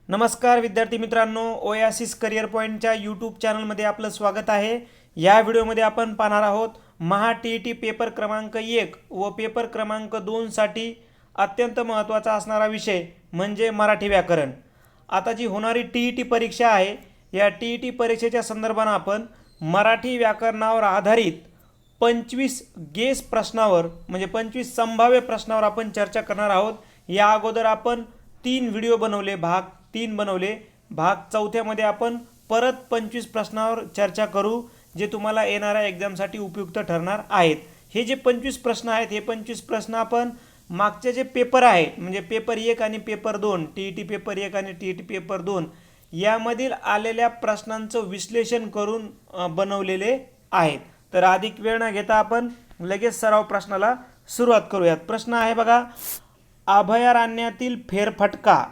नमस्कार विद्यार्थी मित्रांनो, ओयासिस करिअर पॉईंटच्या यूट्यूब चॅनलमध्ये आपलं स्वागत आहे। या व्हिडिओमध्ये आपण पाहणार आहोत महा टी पेपर क्रमांक 1 व पेपर क्रमांक 2 साठी अत्यंत महत्त्वाचा असणारा विषय म्हणजे मराठी व्याकरण। आता जी होणारी टी परीक्षा आहे, या टी परीक्षेच्या संदर्भाने आपण मराठी व्याकरणावर आधारित 25 गेस प्रश्नावर म्हणजे 25 संभाव्य प्रश्नावर आपण चर्चा करणार आहोत। या अगोदर आपण 3 व्हिडिओ बनवले, भाग 3 बनवले। भाग 4थ्यामध्ये आपण परत 25 प्रश्नावर चर्चा करू, जे तुम्हाला येणाऱ्या एक्झामसाठी उपयुक्त ठरणार आहेत। हे जे 25 प्रश्न आहेत, हे 25 प्रश्न आपण मागचे जे पेपर आहेत म्हणजे पेपर 1 आणि पेपर 2, टी पेपर 1 आणि टी पेपर 2 यामधील आलेल्या प्रश्नांचं विश्लेषण करून बनवलेले आहेत। तर अधिक वेळ न घेता आपण लगेच सराव प्रश्नाला सुरुवात करूयात। प्रश्न आहे बघा, अभयारण्यातील फेरफटका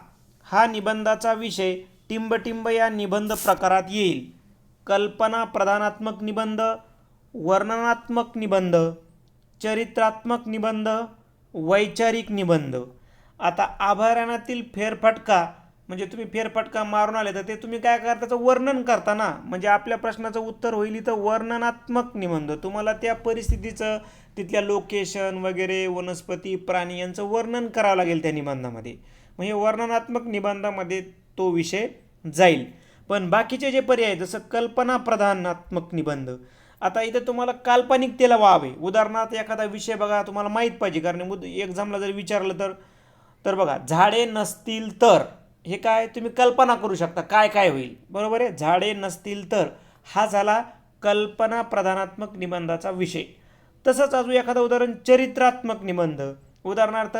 हा निबंधाचा विषय टिंबटिंब या निबंध प्रकारात येईल। कल्पना प्रधानात्मक निबंध, वर्णनात्मक निबंध, चरित्रात्मक निबंध, वैचारिक निबंध। आता अभयारण्यातील फेरफटका म्हणजे तुम्ही फेरफटका मारून आले तर ते तुम्ही काय करता, त्याचं वर्णन करता ना, म्हणजे आपल्या प्रश्नाचं उत्तर होईल इथं वर्णनात्मक निबंध। तुम्हाला त्या परिस्थितीचं, तिथल्या लोकेशन वगैरे, वनस्पती, प्राणी यांचं वर्णन करावं लागेल त्या निबंधामध्ये। म्हणजे वर्णनात्मक निबंधामध्ये तो विषय जाईल। पण बाकीचे जे पर्याय जसं कल्पना प्रधानात्मक निबंध, आता इथं तुम्हाला काल्पनिकतेला वाव आहे। उदाहरणार्थ एखादा विषय बघा, तुम्हाला माहीत पाहिजे, कारण एक्झामला जर विचारलं तर बघा, झाडे नसतील तर, हे काय तुम्ही कल्पना करू शकता काय काय होईल, बरोबर आहे। झाडे नसतील तर हा झाला कल्पना प्रधानात्मक निबंधाचा विषय। तसंच अजून एखादं उदाहरण चरित्रात्मक निबंध। उदाहरणार्थ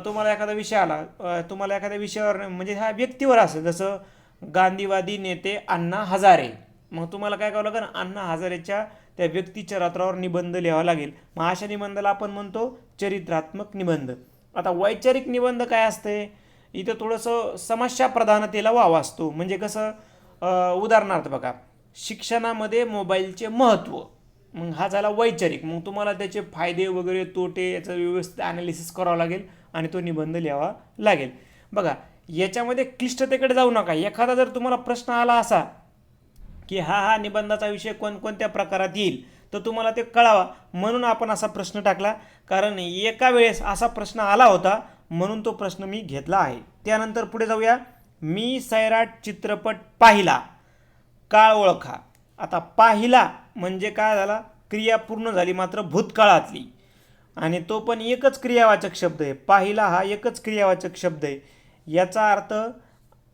तुम्हाला एखादा विषय आला, तुम्हाला एखाद्या विषयावर म्हणजे ह्या व्यक्तीवर असेल, जसं गांधीवादी नेते अण्णा हजारे, मग तुम्हाला काय करावं लागेल, अण्णा हजारेच्या त्या व्यक्तीच्या रात्रावर निबंध लिहावा लागेल। मग अशा निबंधाला आपण म्हणतो चरित्रात्मक निबंध। आता वैचारिक निबंध काय असते, इथं थोडंसं समस्या प्रधानतेला वाव असतो। म्हणजे कसं, उदाहरणार्थ बघा, शिक्षणामध्ये मोबाईलचे महत्त्व, मग हा झाला वैचारिक। मग तुम्हाला त्याचे फायदे वगैरे, तोटे याचं व्यवस्थित ॲनालिसिस करावं लागेल आणि तो निबंध लिहावा लागेल। बघा, याच्यामध्ये क्लिष्टतेकडे जाऊ नका। एखादा जर तुम्हाला प्रश्न आला असा की हा निबंधाचा विषय कोणकोणत्या प्रकारात येईल, तर तुम्हाला ते कळावा म्हणून आपण असा प्रश्न टाकला, कारण एका वेळेस असा प्रश्न आला होता म्हणून तो प्रश्न मी घेतला आहे। त्यानंतर पुढे जाऊया, मी सैराट चित्रपट पाहिला, काळ ओळखा। आता पाहिला म्हणजे काय झाला, क्रिया पूर्ण झाली मात्र भूतकाळातली, आणि तो पण एकच क्रियावाचक शब्द आहे। पाहिला हा एकच क्रियावाचक शब्द आहे, याचा अर्थ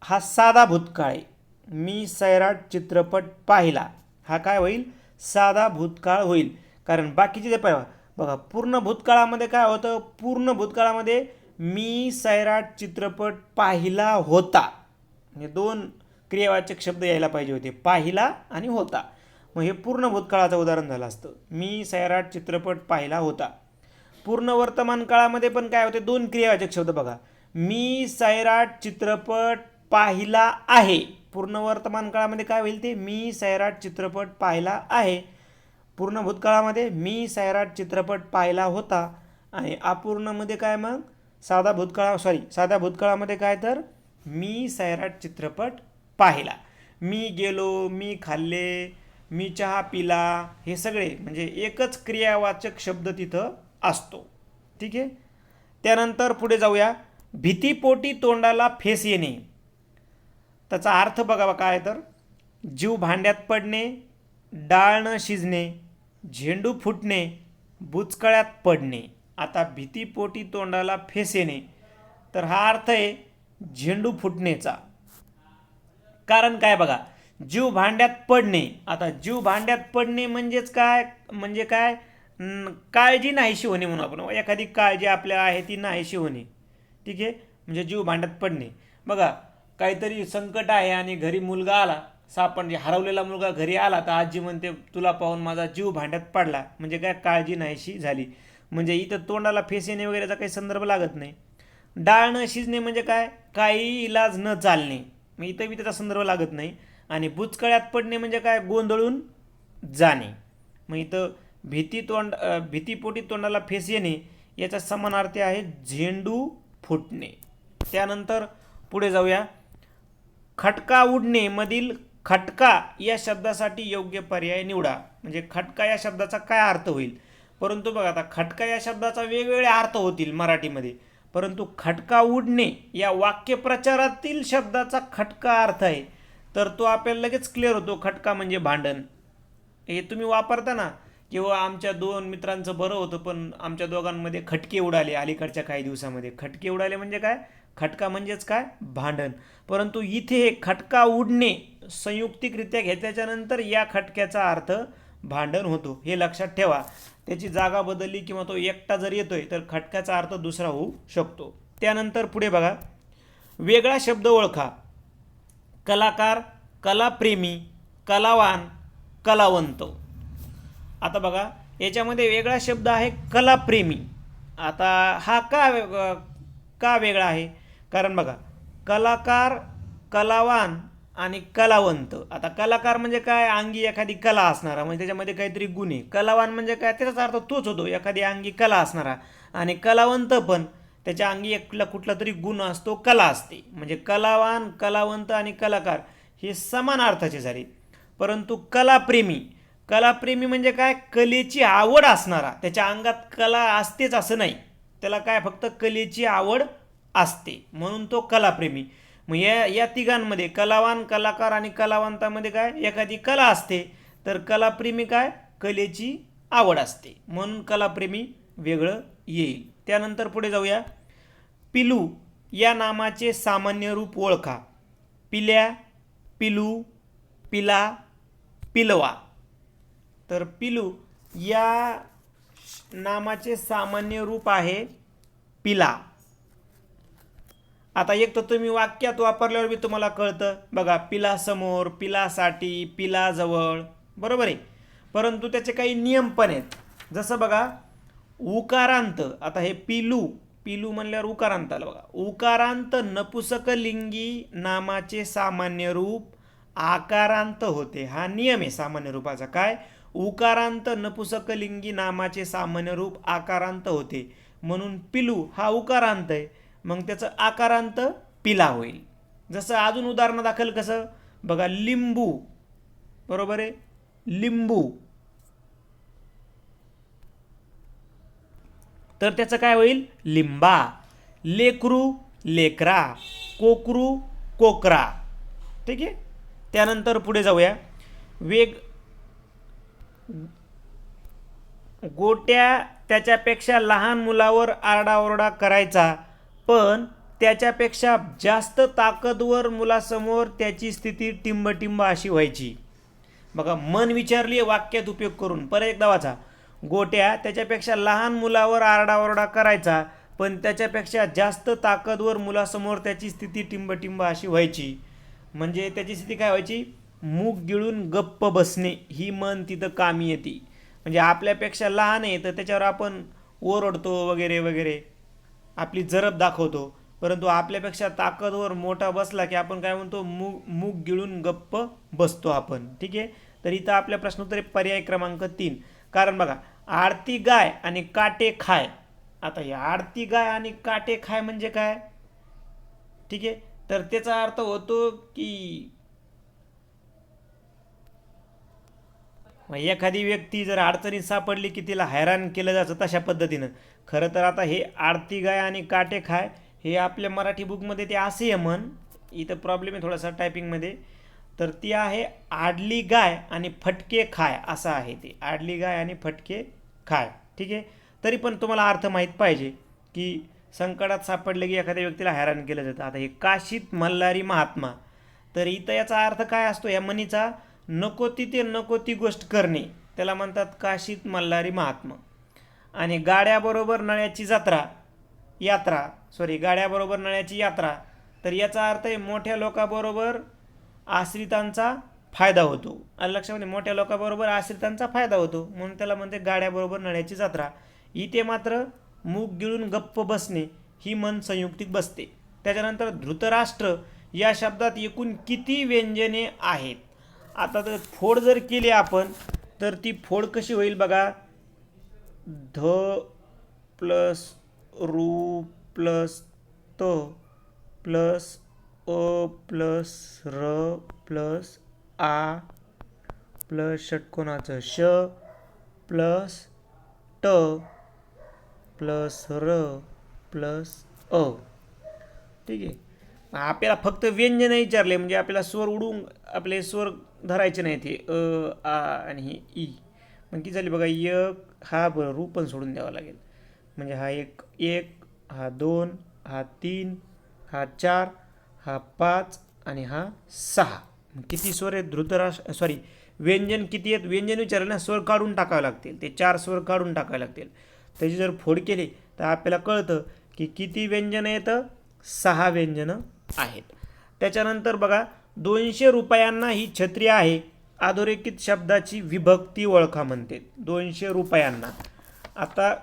हा साधा भूतकाळ आहे। मी सैराट चित्रपट पाहिला हा काय होईल, साधा भूतकाळ होईल। कारण बाकीचे जे बघा, पूर्ण भूतकाळामध्ये काय होतं, पूर्ण भूतकाळामध्ये मी सैराट चित्रपट पाहिला होता, म्हणजे दोन क्रियावाचक शब्द यायला पाहिजे होते, पाहिला आणि होता। मग हे पूर्ण भूतकाळाचं उदाहरण झालं असतं, मी सैराट चित्रपट पाहिला होता। पूर्ण वर्तमान काळामध्ये पण काय होते, दोन क्रियावाचक शब्द बघा, मी सैराट चित्रपट पाहिला आहे। पूर्ण वर्तमान काळामध्ये काय होईल, ते मी सैराट चित्रपट पाहिला आहे। पूर्ण भूतकाळामध्ये मी सैराट चित्रपट पाहिला होता। आणि अपूर्णमध्ये काय, मग साध्या भूतकाळामध्ये काय, तर मी सैराट चित्रपट पाहिला। मी गेलो, मी खाल्ले, मी चहा पिला, हे सगळे म्हणजे एकच क्रियावाचक शब्द तिथं असतो, ठीक आहे। त्यानंतर पुढे जाऊया, भीतीपोटी तोंडाला फेस येणे, त्याचा अर्थ बघा काय, तर जीव भांड्यात पडणे, डाळ न शिजणे, झेंडू फुटणे, बुचकळ्यात पडणे। आता भीतीपोटी तोंडाला फेस येणे, तर हा अर्थ आहे झेंडू फुटणेचा। कारण काय बघा, जीव भांड्यात पडणे, आता जीव भांड्यात पडणे म्हणजेच काय, म्हणजे काय, काळजी नाहीशी होणे म्हणून आपण, एखादी काळजी आपल्या आहे ती नाहीशी होणे, ठीक आहे, म्हणजे जीव भांड्यात पडणे। बघा, काहीतरी संकट आहे आणि घरी मुलगा आला, म्हणजे हरवलेला मुलगा घरी आला, तर आजी म्हणते तुला पाहून माझा जीव भांड्यात पडला, म्हणजे काय, काळजी नाहीशी झाली। म्हणजे इथं तोंडाला फेस येणे वगैरेचा काही संदर्भ लागत नाही। डाळ न शिजणे म्हणजे काय, काही इलाज न चालणे, मग इथं बी त्याचा संदर्भ लागत नाही। आणि बुचकळ्यात पडणे म्हणजे काय, गोंधळून जाणे। मग इथं भीतीपोटी तोंडाला फेस येणे याचा समानार्थी आहे झेंडू फुटणे। त्यानंतर पुढे जाऊया, खटका उडणे मधील खटका या शब्दासाठी योग्य पर्याय निवडा. म्हणजे खटका या शब्दाचा काय अर्थ होईल. परंतु बघा आता खटका या शब्दाचा वेगवेगळे अर्थ होतील मराठीमध्ये, परंतु खटका उडणे या वाक्यप्रचारातील शब्दाचा खटका अर्थ आहे, तर तो आपल्याला लगेच क्लिअर होतो. खटका म्हणजे भांडण. हे तुम्ही वापरता ना, किंवा आमच्या दोन मित्रांचं बरं होतं पण आमच्या दोघांमध्ये खटके उडाले अलीकडच्या काही दिवसामध्ये. खटके उडाले म्हणजे काय, खटका म्हणजेच काय, भांडण. परंतु इथे हे खटका उडणे संयुक्तिकरित्या घेतल्याच्या नंतर या खटक्याचा अर्थ भांडण होतो, हे लक्षात ठेवा. त्याची जागा बदलली किंवा तो एकटा जर येतोय तर खटक्याचा अर्थ दुसरा होऊ शकतो. त्यानंतर पुढे बघा, वेगळा शब्द ओळखा. कलाकार, कलाप्रेमी, कलावान, कलावंत. आता बघा याच्यामध्ये वेगळा शब्द आहे कलाप्रेमी. आता हा का वेगळा आहे, कारण बघा कलाकार, कलावान आणि कलावंत. आता कलाकार म्हणजे काय, अंगी एखादी कला असणारा, म्हणजे त्याच्यामध्ये काहीतरी गुण आहे. कलावान म्हणजे काय, त्याचाच अर्थ तोच होतो, एखादी अंगी कला असणारा. आणि कलावंत पण त्याच्या अंगी कुठला तरी गुण असतो, कला असते. म्हणजे कलावान, कलावंत आणि कलाकार हे समान अर्थाचे झाले. परंतु कलाप्रेमी, कलाप्रेमी म्हणजे काय, कलेची आवड असणारा. त्याच्या अंगात कला असतेच असं नाही, त्याला काय फक्त कलेची आवड असते, म्हणून तो कलाप्रेमी. मग या तिघांमध्ये कलावान, कलाकार आणि कलावंतामध्ये काय, एखादी कला असते, तर कलाप्रेमी काय, कलेची आवड असते, म्हणून कलाप्रेमी वेगळं येईल. त्यानंतर पुढे जाऊया. पिलू या नामाचे सामान्य रूप ओळखा. पिल्या, पिलू, पिला, पिलवा. तर पिलू या नामाचे सामान्य रूप आहे पिला. आता एक तर तुम्ही वाक्यात वापरल्यावर बी तुम्हाला कळतं. बघा, पिला समोर, पिलासाठी, पिला जवळ, बरोबर आहे. परंतु त्याचे काही नियम पण आहेत. जसं बघा उकारांत, आता हे पिलू, पिलू म्हणल्यावर उकारांत आलं बघा. उकारांत नपुसकलिंगी नामाचे सामान्य रूप आकारांत होते. हा नियम आहे सामान्य रूपाचा. काय, उकारांत नपुसकलिंगी नामाचे सामान्य रूप आकारांत होते, म्हणून पिलू हा उकारांत आहे, मग त्याचं आकारांत पिला होईल. जसं अजून उदाहरण दाखल कसं बघा, लिंबू, बरोबर आहे, लिंबू, तर त्याचं काय होईल, लिंबा. लेकरू, लेकरा, कोकरू, कोकरा. ठीक आहे. त्यानंतर पुढे जाऊया. गोट्या त्याच्यापेक्षा लहान मुलावर आरडाओरडा करायचा, पण त्याच्यापेक्षा जास्त ताकदवर मुलासमोर त्याची स्थिती टिंबटिंब अशी व्हायची. बघा, मन विचारली वाक्यात उपयोग करून. परत एकदा वाचा. गोट्या त्याच्यापेक्षा लहान मुलावर आरडाओरडा करायचा, पण त्याच्यापेक्षा जास्त ताकदवर मुलासमोर त्याची स्थिती टिंबटिंब अशी व्हायची. म्हणजे त्याची स्थिती काय व्हायची, मूग गिळून गप्प बसणे ही मन तिथं कामी येते. म्हणजे आपल्यापेक्षा लहान आहे तर त्याच्यावर आपण ओरडतो वगैरे वगैरे, आपली जरब दाखवतो. परंतु आपल्यापेक्षा ताकदवर मोठा बसला की आपण काय म्हणतो, मूग गिळून गप्प बसतो आपण. ठीक आहे. तर इथं आपल्या प्रश्नोत्तरी पर्याय क्रमांक 3. कारण बघा, आडती गाय आणि काटे खाय. आता हे आडती गाय आणि काटे खाय म्हणजे काय, ठीक आहे, तर त्याचा अर्थ होतो की एखादी व्यक्ती जर अडचणीत सापडली की तिला हैराण केलं जातं तशा पद्धतीनं. खरं तर आता हे आडती गाय आणि काटे खाय हे आपल्या मराठी बुकमध्ये ते असे आहे म्हण, इथं प्रॉब्लेम आहे थोडासा टायपिंगमध्ये. तर ती आहे आडली गाय आणि फटके खाय असं आहे ते, आडली गाय आणि फटके खाय. ठीक आहे. तरी पण तुम्हाला अर्थ माहीत पाहिजे की संकटात सापडले की एखाद्या व्यक्तीला हैराण केलं जातं. आता हे काशीत मल्हारी महात्मा, तर इथं याचा अर्थ काय असतो या म्हणीचा, नको ती ते नको ती गोष्ट करणे, त्याला म्हणतात काशीत मल्हारी महात्मा. आणि गाड्याबरोबर नळ्याची गाड्याबरोबर नळ्याची यात्रा, तर याचा अर्थ आहे मोठ्या लोकांबरोबर आश्रितांचा फायदा होतो. लक्षामध्ये, मोठ्या लोकांबरोबर आश्रितांचा फायदा होतो, म्हणून त्याला म्हणते गाड्याबरोबर नळ्याची जत्रा. इथे मात्र मूग गिळून गप्प बसणे ही मन संयुक्तिक बसते. त्याच्यानंतर धृतराष्ट्र या शब्दात एकूण किती व्यंजने आहेत. आता तर फोड जर केली आपण तर ती फोड कशी होईल बघा, ध प्लस रू प्लस त प्लस अ प्लस र प्लस आ प्लस षटकोनाचं श प्लस ट प्लस र प्लस अ. ठीक आहे. आपल्याला फक्त व्यंजन विचारले म्हणजे आपल्याला स्वर उडून आपले स्वर धरायचे नाही ते आ आणि हे ई. मग किती झाली बघा एक हा बरं रूप पण सोडून द्यावा लागेल. म्हणजे हा एक एक हा दोन हा तीन हा चार हा पाच आणि हा सहा. किती स्वर आहेत धृतराष्ट्र सॉरी व्यंजन किती आहेत व्यंजन विचारलं ना स्वर काढून टाकावे लागतील ते 4 स्वर काढून टाकावे लागतील. त्याची जर फोड केली तर आपल्याला कळतं की किती व्यंजनं येतं 6 व्यंजनं आहेत. त्याच्यानंतर बघा 200 रुपयांना ही छत्री आहे अधोरेखित शब्दाची विभक्ती ओळखा म्हणते. 200 रुपयांना आता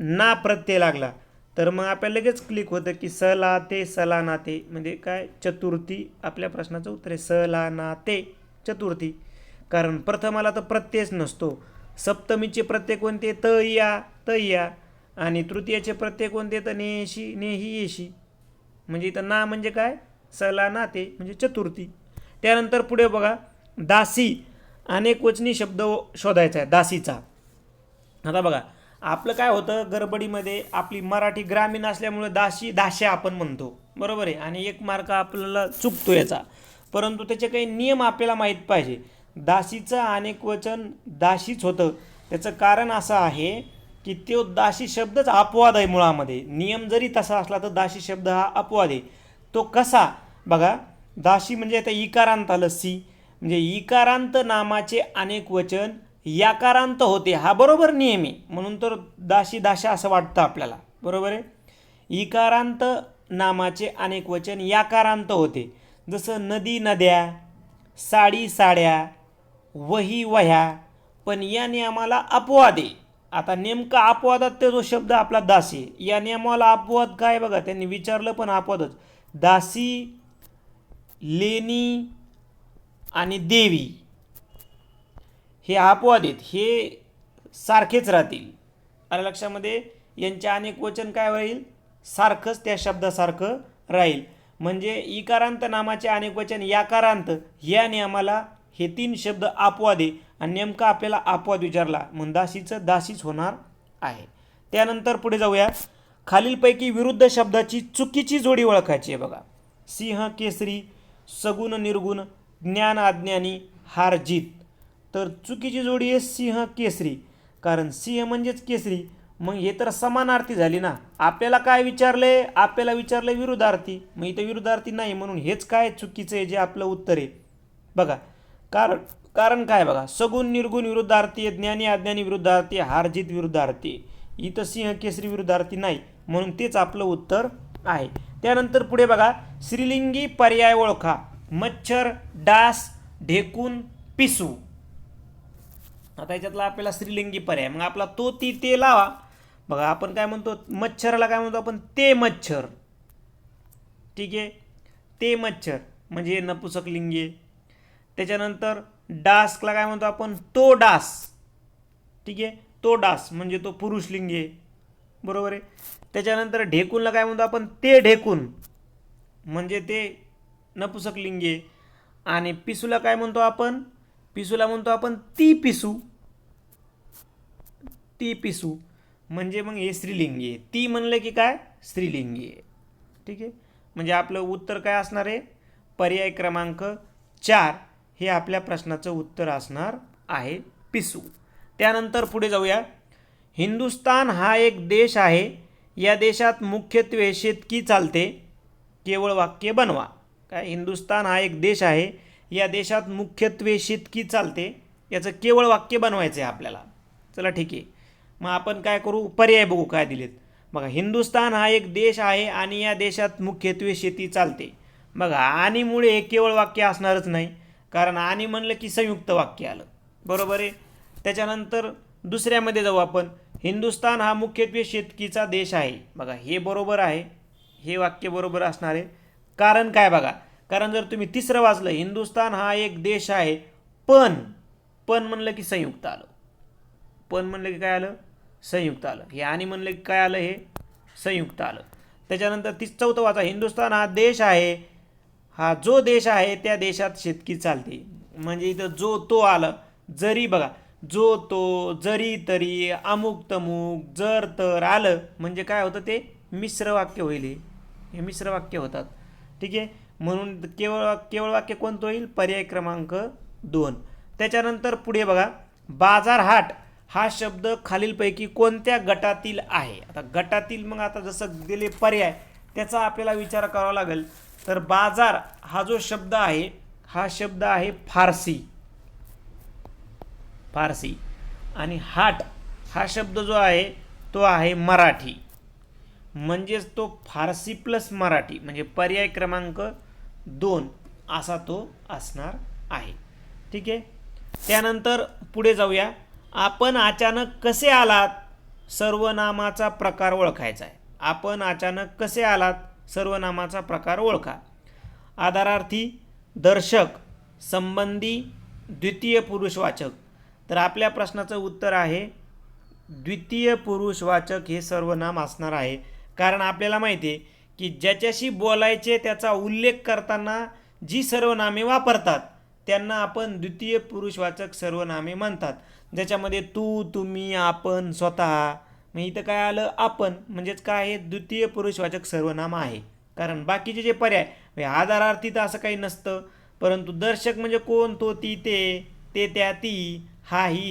ना प्रत्यय लागला तर मग आपल्याला लगेच क्लिक होतं की सला ते सला नाते म्हणजे काय चतुर्थी. आपल्या प्रश्नाचं उत्तर आहे सला नाते चतुर्थी. कारण प्रथमाला तर प्रत्ययच नसतो. सप्तमीचे प्रत्यय कोणते त या आणि तृतीयाचे प्रत्यय कोणते तर नेशी नेही येशी. म्हणजे इथं ना म्हणजे काय सला नाते म्हणजे चतुर्थी. त्यानंतर पुढे बघा दासी अनेक वचनी शब्द शोधायचा आहे दासीचा. आता बघा आपलं काय होतं गडबडीमध्ये आपली मराठी ग्रामीण असल्यामुळे दासी दाश्या आपण म्हणतो बरोबर आहे आणि एक मार्क आपल्याला चुकतो याचा. परंतु त्याचे काही नियम आपल्याला माहीत पाहिजे. दासीचं अनेक वचन दासीच होतं. त्याचं कारण असं आहे की तो दासी शब्दच अपवाद आहे मुळामध्ये. नियम जरी तसा असला तर दासी शब्द हा अपवाद आहे. तो कसा बघा दासी म्हणजे आता इकारांत आलं सी म्हणजे इकारांत नामाचे अनेक वचन याकारांत होते हा बरोबर नियम आहे. म्हणून तर दासी दाशा असं वाटतं आपल्याला बरोबर आहे. इकारांत नामाचे अनेक वचन याकारांत होते जसं नदी नद्या साडी साड्या वही वह्या. पण या नियमाला अपवाद आहे. आता नेमका अपवादात ते जो शब्द आपला दासी या नियमाला अपवाद काय बघा त्यांनी विचारलं पण अपवादच. दासी लेणी आणि देवी हे अपवाद आहेत हे सारखेच राहतील. आलं लक्षामध्ये यांचे अनेक वचन काय होईल सारखंच त्या शब्दासारखं राहील. म्हणजे इकारांत नामाचे अनेक वचन याकारांत या नियमाला हे 3 शब्द अपवाद आहे आणि नेमका आपल्याला अपवाद विचारला म्हणून दासीचं दासीच होणार आहे. त्यानंतर पुढे जाऊया. खालीलपैकी विरुद्ध शब्दाची चुकीची जोडी ओळखायची आहे बघा. सिंह केसरी सगुण निर्गुण ज्ञान अज्ञानी हार जीत. तर चुकीची जोडी आहे सिंह केसरी. कारण सिंह म्हणजेच केसरी मग हे तर समानार्थी झाली ना. आपल्याला काय विचारले आपल्याला विचारले विरुद्धार्थी मग इथं विरुद्धार्थी नाही म्हणून हेच काय चुकीचं आहे जे आपलं उत्तर आहे बघा. कारण काय बघा सगुण निर्गुण विरुद्धार्थी ज्ञानी अज्ञानी विरुद्धार्थी हारजीत विरुद्धार्थी. इथं सिंह केसरी विरुद्धार्थी नाही म्हणून तेच आपलं उत्तर आहे. त्यानंतर पुढे बघा स्त्रीलिंगी पर्याय ओळखा. मच्छर डास ढेकून पिसू. आता याच्यातला आपल्याला स्त्रीलिंगी पर्याय मग आपला तो ती ते लावा. बघा आपण काय म्हणतो मच्छराला काय म्हणतो आपण ते मच्छर. ठीक आहे ते मच्छर म्हणजे नपुसकलिंगी आहे. त्याच्यानंतर डासला काय म्हणतो आपण तो डास. ठीक आहे तो डास म्हणजे तो पुरुषलिंगी आहे बरोबर आहे. त्याच्यानंतर ढेकूनला काय म्हणतो आपण ते ढेकून म्हणजे ते नपुसकलिंगी आहे. आणि पिसूला काय म्हणतो आपण पिसूला म्हणतो आपण ती पिसू ती पिसू म्हणजे मग हे स्त्रीलिंगी आहे. ती म्हणलं की काय स्त्रीलिंगी आहे. ठीक आहे म्हणजे आपलं उत्तर काय असणार आहे पर्याय क्रमांक 4 हे आपल्या प्रश्नाचं उत्तर असणार आहे पिसू. त्यानंतर पुढे जाऊया. हिंदुस्तान हा एक देश आहे या देशात मुख्यत्वे शेतकी चालते केवळ वाक्य बनवा. काय हिंदुस्तान हा एक देश आहे या देशात मुख्यत्वे शेतकी चालते याचं केवळ वाक्य बनवायचं आहे आपल्याला. चला ठीक आहे मग आपण काय करू पर्याय बघू काय दिलेत. बघा हिंदुस्तान हा एक देश आहे आणि या देशात मुख्यत्वे शेती चालते. बघा आणीमुळे हे केवळ वाक्य असणारच नाही कारण आणि म्हणलं की संयुक्त वाक्य आलं बरोबर आहे. त्याच्यानंतर दुसऱ्यामध्ये जाऊ आपण. हिंदुस्तान हा मुख्यत्वे शेतकीचा देश आहे. बघा हे बरोबर आहे हे वाक्य बरोबर असणार आहे. कारण काय बघा कारण जर तुम्ही तिसरं वाचलं हिंदुस्तान हा एक देश आहे पण म्हणलं की संयुक्त आलं. पण म्हणलं की काय आलं संयुक्त आलं. हे आणि म्हणलं की काय आलं हे संयुक्त आलं. त्याच्यानंतर चौथं वाचा. हिंदुस्तान हा देश आहे हा जो देश आहे त्या देशात शेतकी चालते. म्हणजे इथं जो तो आलं, जरी बघा, जो तो, जरी तरी, अमुक तमुक, जर तर आलं म्हणजे काय होतं, ते मिश्र वाक्य होईल. हे मिश्र वाक्य होतात. ठीक आहे. म्हणून केवळ केवळ वाक्य कोणतं होईल, पर्याय क्रमांक 2. त्याच्यानंतर पुढे बघा, बाजारहाट हा शब्द खालीलपैकी कोणत्या गटातील आहे. आता गटातील, मग आता जसं दिले पर्याय त्याचा आपल्याला विचार करावा लागेल. तर बाजार हा जो शब्द आहे, हा शब्द आहे फारसी, फारसी. आणि हाट हा शब्द जो आहे तो आहे मराठी. म्हणजेच तो फारसी प्लस मराठी, म्हणजे पर्याय क्रमांक 2 असा तो असणार आहे. ठीक आहे. त्यानंतर पुढे जाऊया. आपण अचानक कसे आलात, सर्वनामाचा प्रकार ओळखायचा आहे. आपण अचानक कसे आलात, सर्वनामाचा प्रकार ओळखा. आधारार्थी, दर्शक, संबंधी, द्वितीय पुरुषवाचक. तर आपल्या प्रश्नाचं उत्तर आहे द्वितीय पुरुषवाचक हे सर्वनाम असणार आहे. कारण आपल्याला माहिती आहे की ज्याच्याशी बोलायचे त्याचा उल्लेख करताना जी सर्वनामे वापरतात त्यांना आपण द्वितीय पुरुषवाचक सर्वनामे म्हणतात. ज्याच्यामध्ये तू, तुम्ही, आपण, स्वतः. मग इथं काय आलं, आपण, म्हणजेच काय आहे, द्वितीय पुरुषवाचक सर्वनाम आहे. कारण बाकीचे जे पर्याय आधारार्थी तर असं काही नसतं. परंतु दर्शक म्हणजे कोण, तो, ती, ते त्या, ती, हा, ही,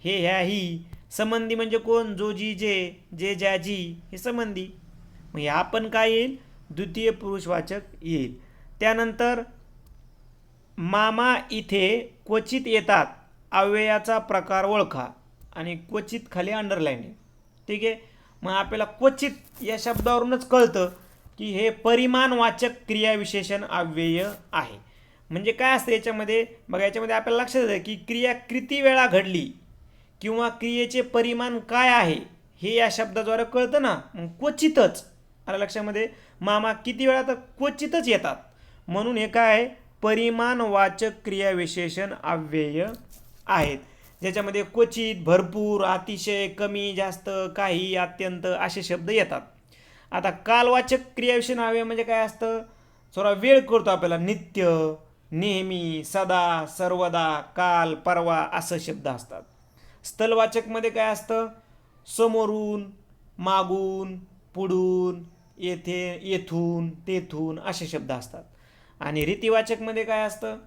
हे ह्या, ही. संबंधी म्हणजे कोण, जो, जी, जे ज्या, जी, हे संबंधी. मग आपण काय येईल, द्वितीय पुरुषवाचक येईल. त्यानंतर मामा इथे क्वचित येतात, अव्ययाचा प्रकार ओळखा. आणि क्वचित खाली अंडरलाईन आहे. ठीक आहे. मग आपल्याला क्वचित या शब्दावरूनच कळतं की हे परिमाणवाचक क्रियाविशेषण अव्यय आहे. म्हणजे काय असतं याच्यामध्ये बघा, याच्यामध्ये आपल्याला लक्षात येतं की क्रिया किती वेळा घडली किंवा क्रियेचे परिमाण काय आहे हे या शब्दाद्वारे कळतं ना. मग क्वचितच आलं लक्षामध्ये, मामा किती वेळा, तर क्वचितच येतात. म्हणून हे काय आहे, परिमाणवाचक क्रियाविशेषण अव्यय आहेत. ज्याच्यामध्ये क्वचित, भरपूर, अतिशय, कमी, जास्त, काही, अत्यंत असे शब्द येतात. आता कालवाचक क्रियाविशेषण अव्यय म्हणजे काय असतं, थोडा वेळ करतो आपल्याला, नित्य, नेहमी, सदा, सर्वदा, काल, परवा असं शब्द असतात. स्थलवाचकमध्ये काय असतं, समोरून, मागून, पुढून, येथे, येथून, तेथून असे शब्द असतात. आणि रीतिवाचकमध्ये काय असतं,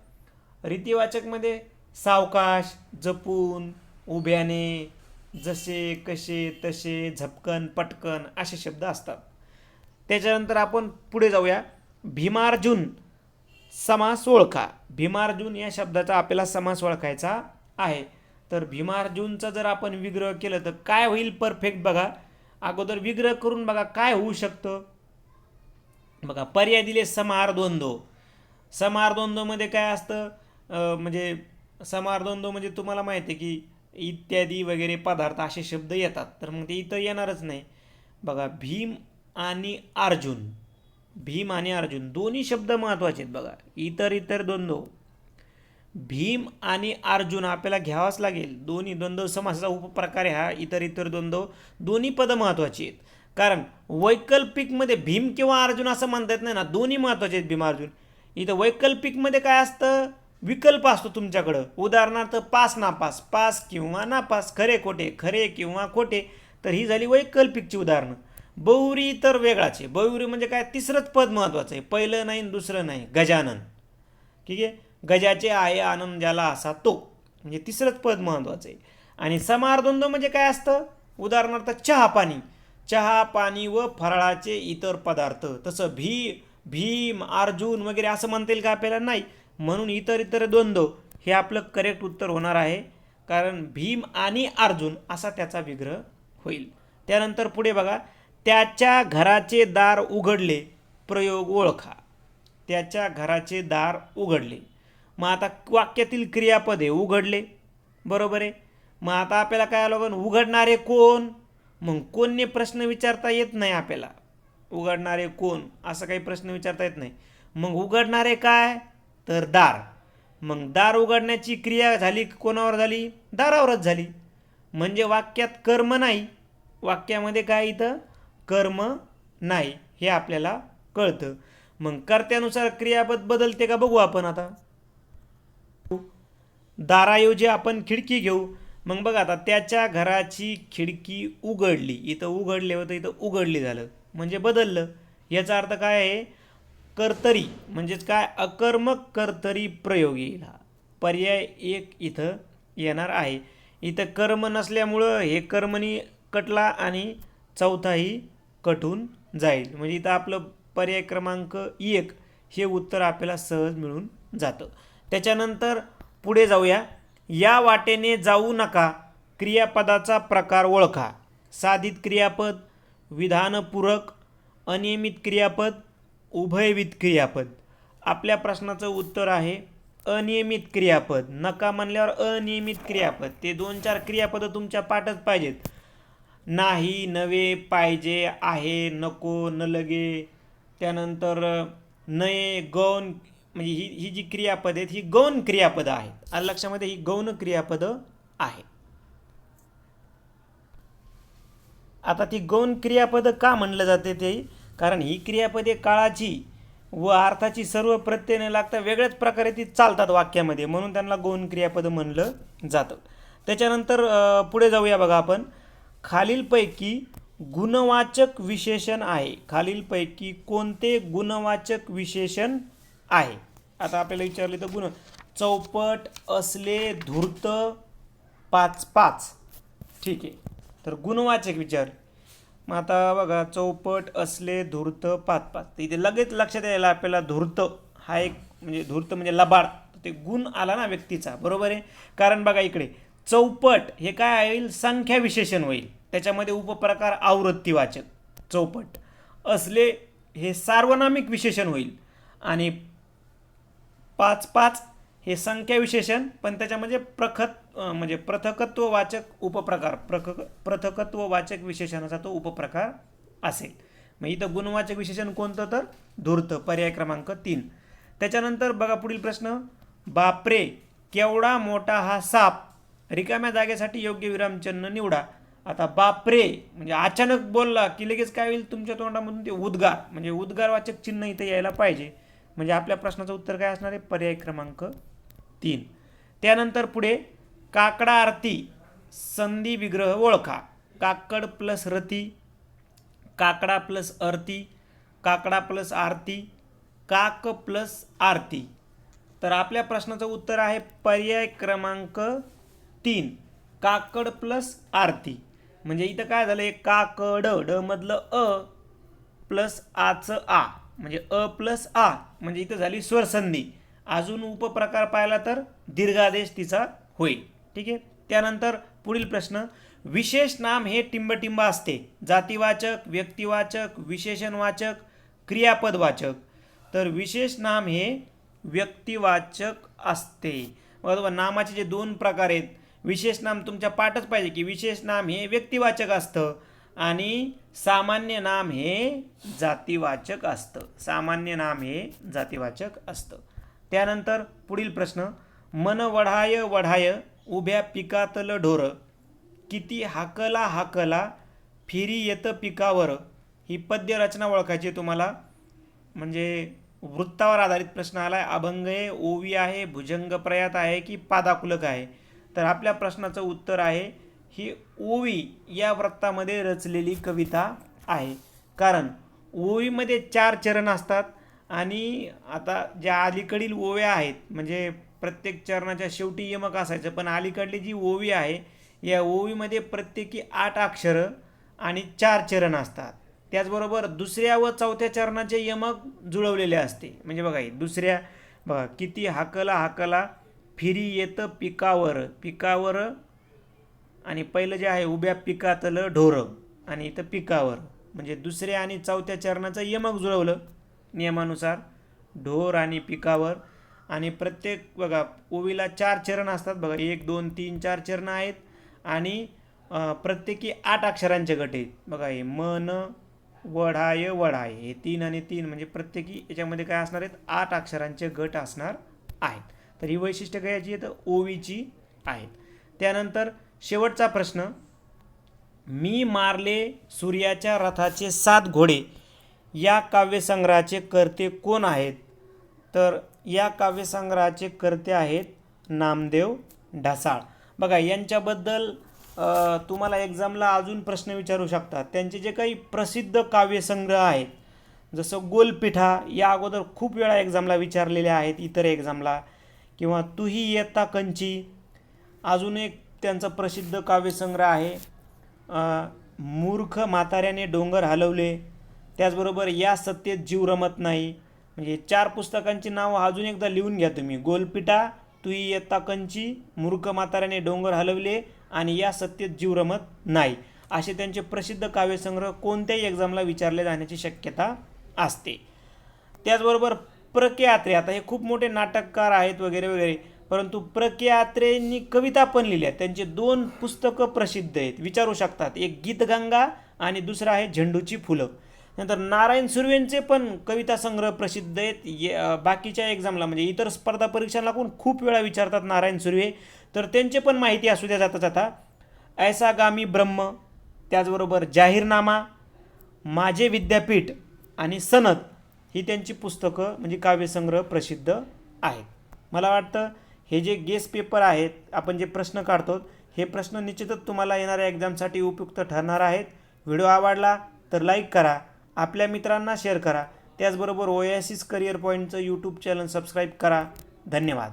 रीतिवाचकमध्ये सावकाश, जपून, उभ्याने, जसे, कसे, तसे, झपकन, पटकन असे शब्द असतात. त्याच्यानंतर आपण पुढे जाऊया. भीमार्जुन समास ओळखा. भीमार्जुन या शब्दाचा आपल्याला समास ओळखायचा आहे. तर भीमार्जुनचा जर आपण विग्रह केलं तर काय होईल, परफेक्ट बघा. अगोदर विग्रह करून बघा काय होऊ शकतं. बघा, पर्याय दिले, समाहार द्वंद्व. समाहार द्वंद्वमध्ये काय असतं, म्हणजे समाहार द्वंद्व म्हणजे तुम्हाला माहिती आहे की इत्यादी वगैरे पदार्थ असे शब्द येतात. तर मग ते इथं येणारच नाही. बघा, भीम आणि अर्जुन, भीम आणि अर्जुन दोन्ही शब्द महत्त्वाचे आहेत. बघा, इतर द्वंद्व, भीम आणि अर्जुन आपल्याला घ्यावाच लागेल. दोन्ही द्वंद्व समासाचा उपप्रकार आहे हा इतर द्वंद्व. दोन्ही पदं महत्त्वाची आहेत. कारण वैकल्पिकमध्ये भीम किंवा अर्जुन असं म्हणता येत नाही ना, दोन्ही महत्त्वाचे आहेत, भीम अर्जुन. इथं वैकल्पिकमध्ये काय असतं, विकल्प असतो तुमच्याकडं. उदाहरणार्थ पास नापास, पास किंवा नापास, खरे खोटे, खरे किंवा खोटे. तर ही झाली वैकल्पिकची उदाहरणं. बहुव्री तर वेगळाच आहे. बहुव्री म्हणजे काय, तिसरंच पद महत्त्वाचं आहे, पहिलं नाही दुसरं नाही. गजानन, ठीक आहे, गजाचे आहे आनंद ज्याला असा तो, म्हणजे तिसरंच पद महत्त्वाचं आहे. आणि समाहार द्वंद्व म्हणजे काय असतं, उदाहरणार्थ चहा पाणी, चहा पाणी व फराळाचे इतर पदार्थ. तसं भीम, अर्जुन वगैरे असं म्हणता येईल का आपल्याला, नाही. म्हणून इतर द्वंद्व हे आपलं करेक्ट उत्तर होणार आहे. कारण भीम आणि अर्जुन असा त्याचा विग्रह होईल. त्यानंतर पुढे बघा, त्याच्या घराचे दार उघडले, प्रयोग ओळखा. त्याच्या घराचे दार उघडले. मग आता वाक्यातील क्रियापद आहे उघडले, बरोबर आहे. मग आता आपल्याला काय लागेल, उघडणारे कोण. मग कोणने प्रश्न विचारता येत नाही आपल्याला, उघडणारे कोण असं काही प्रश्न विचारता येत नाही. मग उघडणारे काय, तर दार. मग दार उघडण्याची क्रिया झाली कोणावर झाली, दारावरच झाली. म्हणजे वाक्यात कर्म नाही, वाक्यामध्ये काय इथं कर्म नाही हे आपल्याला कळतं. मग कर्त्यानुसार क्रियापद बदलते का बघू आपण आता. दाराऐवजी आपण खिडकी घेऊ. मग बघा आता त्याच्या घराची खिडकी उघडली, इथं उघडले होतं इथं उघडली झालं म्हणजे बदललं. याचा अर्थ काय आहे, कर्तरी म्हणजेच काय अकर्मक कर्तरी प्रयोग येईल. हा पर्याय एक इथं येणार आहे. इथं कर्म नसल्यामुळं हे कर्मनी कटला आणि चौथाही कटून जाईल. म्हणजे इथं आपलं पर्याय क्रमांक 1 हे उत्तर आपल्याला सहज मिळून जातं. त्याच्यानंतर पुढे जाऊया. या वाटेने जाऊ नका, क्रियापदाचा प्रकार ओळखा. साधित क्रियापद, विधानपूरक, अनियमित क्रियापद, उभयविध क्रियापद. आपल्या प्रश्नाचं उत्तर आहे अनियमित क्रियापद. नका म्हणल्यावर अनियमित क्रियापद. ते 2-4 क्रियापद तुमच्या पाठच पाहिजेत. नाही, नवे, पाहिजे, आहे, नको, न लगे, त्यानंतर नये, गौण, म्हणजे ही जी क्रियापद आहेत ही गौण क्रियापदं आहेत. आलं लक्षामध्ये, ही गौण क्रियापदं आहेत. आता ती गौण क्रियापदं का म्हणलं जाते ते, कारण ही क्रियापदे काळाची व अर्थाची सर्व प्रत्यय न लागता वेगळ्याच प्रकारे ती चालतात वाक्यामध्ये, म्हणून त्यांना गौण क्रियापद म्हणलं जातं. त्याच्यानंतर पुढे जाऊया बघा आपण. खालीलपैकी गुणवाचक विशेषण आहे. खालीलपैकी कोणते गुणवाचक विशेषण आहे. आता आपल्याला विचारले तर गुण. चौपट, असले, धूर्त, 5-5. ठीक आहे, तर गुणवाचक विचार. मग आता बघा, चौपट, असले, धूर्त, 5-5. तर इथे लगेच लक्षात यायला आपल्याला धूर्त हा एक म्हणजे धूर्त म्हणजे लबाड, ते गुण आला ना व्यक्तीचा, बरोबर आहे. कारण बघा इकडे चौपट हे काय होईल, संख्या विशेषण होईल, त्याच्यामध्ये उपप्रकार आवृत्तीवाचक चौपट. असले हे सार्वनामिक विशेषण होईल आणि 5-5 हे संख्या विशेषण, पण त्याच्यामध्ये म्हणजे पृथकत्ववाचक उपप्रकार, पृथकत्ववाचक विशेषणाचा तो उपप्रकार असेल. मग इथं गुणवाचक विशेषण कोणतं, तर धूर्त, पर्याय क्रमांक 3. त्याच्यानंतर बघा पुढील प्रश्न. बापरे, केवढा मोठा हा साप. रिकाम्या जागेसाठी योग्य विरामचिन्ह निवडा. आता बापरे म्हणजे अचानक बोलला की लगेच काय होईल, तुमच्या तोंडामधून ते उद्गार म्हणजे उद्गारवाचक चिन्ह इथं यायला पाहिजे. म्हणजे आपल्या प्रश्नाचं उत्तर काय असणार आहे, पर्याय क्रमांक 3. त्यानंतर पुढे काकडा आरती संधी विग्रह ओळखा. काकड प्लस रती, काकडा प्लस आरती, काकडा प्लस आरती, काक प्लस आरती. तर आपल्या प्रश्नाचं उत्तर आहे पर्याय क्रमांक 3, काकड प्लस आरती. म्हणजे इथं काय झालं, काकड ड मधलं अ प्लस आचं आ म्हणजे अ प्लस आ, म्हणजे इथं झाली स्वरसंधी. अजून उपप्रकार पाहिला तर दीर्घादेश तिचा होईल. ठीक आहे. त्यानंतर पुढील प्रश्न. विशेष नाम हे टिंबटिंब असते. जातीवाचक, व्यक्तिवाचक, विशेषणवाचक, क्रियापदवाचक. तर विशेष नाम हे व्यक्तिवाचक असते. बरोबर, नामाचे जे 2 प्रकार आहेत. विशेष नाम तुमच्या पाठच पाहिजे की विशेष नाम हे व्यक्तिवाचक असतं आणि सामान्य नाम हे जातीवाचक असतं. सामान्य नाम हे जातीवाचक असतं. त्यानंतर पुढील प्रश्न. मन वढाय वढाय उभ्या पिकातलं ढोर, किती हाकला हाकला फिरी येतं पिकावर. ही पद्यरचना ओळखायची तुम्हाला. म्हणजे वृत्तावर आधारित प्रश्न आला आहे. अभंग आहे, ओवी आहे, भुजंगप्रयात आहे की पादाकुलक आहे. तर आपल्या प्रश्नाचं उत्तर आहे ही ओवी या वृत्तामध्ये रचलेली कविता आहे. कारण ओवीमध्ये 4 चरण असतात आणि आता ज्या अलीकडील ओव्या आहेत म्हणजे प्रत्येक चरणाच्या शेवटी यमक असायचं, पण अलीकडली जी ओवी आहे या ओवीमध्ये प्रत्येकी 8 अक्षरं आणि 4 चरण असतात. त्याचबरोबर दुसऱ्या व चौथ्या चरणाचे यमक जुळवलेले असते. म्हणजे बघा दुसऱ्या बघा, किती हाकला हाकला फिरी येतं पिकावर, पिकावर, आणि पहिलं जे आहे उभ्या पिकातलं ढोरं आणि इथं पिकावर, म्हणजे दुसऱ्या आणि चौथ्या चरणाचं यमक जुळवलं नियमानुसार, ढोर आणि पिकावर. आणि प्रत्येक बघा ओवीला 4 चरण असतात. बघा 1 2 3 4 चरण आहेत आणि प्रत्येकी 8 अक्षरांचे गट आहेत. बघा हे मन वढाय वढाय हे 3 आणि 3 म्हणजे प्रत्येकी याच्यामध्ये काय असणार आहेत, 8 अक्षरांचे गट असणार आहेत. तर ही वैशिष्ट्य काय याची तर ओवीची आहेत. त्यानंतर शेवटचा प्रश्न. मी मारले सूर्याच्या रथाचे 7 घोडे, या काव्यसंग्रहाचे कर्ते कोण आहेत? तर या काव्यसंग्रहाचे कर्ते आहेत नामदेव ढसाळ. बघा यांच्याबद्दल तुम्हाला एक्झामला अजून प्रश्न विचारू शकतात. त्यांचे जे काही प्रसिद्ध काव्यसंग्रह आहेत, जसं गोलपिठा, या अगोदर खूप वेळा एक्झामला विचारलेले आहेत इतर एक्झामला, किंवा तुही येता कंची. अजून एक त्यांचा प्रसिद्ध काव्यसंग्रह आहे मूर्ख म्हाताऱ्याने डोंगर हलवले. त्याचबरोबर या सत्तेत जीव रमत नाही. म्हणजे 4 पुस्तकांची नावं अजून एकदा लिहून घ्या तुम्ही. गोलपिठा, तुही येता कंची, मूर्ख म्हाताऱ्याने डोंगर हलवले आणि या सत्तेत जीव रमत नाही. असे त्यांचे प्रसिद्ध काव्यसंग्रह कोणत्याही एक्झामला विचारले जाण्याची शक्यता असते. त्याचबरोबर प्र के अत्रे, आता हे खूप मोठे नाटककार आहेत वगैरे वगैरे, परंतु प्र के अत्रेंनी कविता पण लिहिल्या. त्यांचे 2 पुस्तकं प्रसिद्ध आहेत, विचारू शकतात. एक गीतगंगा आणि दुसरं आहे झेंडूची फुलं. नंतर नारायण सुर्वेंचे पण कविता संग्रह प्रसिद्ध आहेत. बाकीच्या एक्झामला म्हणजे इतर स्पर्धा परीक्षांना पण खूप वेळा विचारतात नारायण सुर्वे, तर त्यांचे पण माहिती असू द्या जाता जाता. ऐसा गामी ब्रह्म, त्याचबरोबर जाहीरनामा, माझे विद्यापीठ आणि सनद ही त्यांची पुस्तकं म्हणजे काव्यसंग्रह प्रसिद्ध आहेत. मला वाटतं हे जे गेस पेपर आहेत, आपण जे प्रश्न काढतो, हे प्रश्न निश्चितच तुम्हाला येणाऱ्या एक्झामसाठी उपयुक्त ठरणार आहेत. व्हिडिओ आवडला तर लाईक करा, आपल्या मित्रांना शेअर करा. त्याचबरोबर ओएसिस करिअर पॉईंटचं यूट्यूब चॅनल सबस्क्राईब करा. धन्यवाद.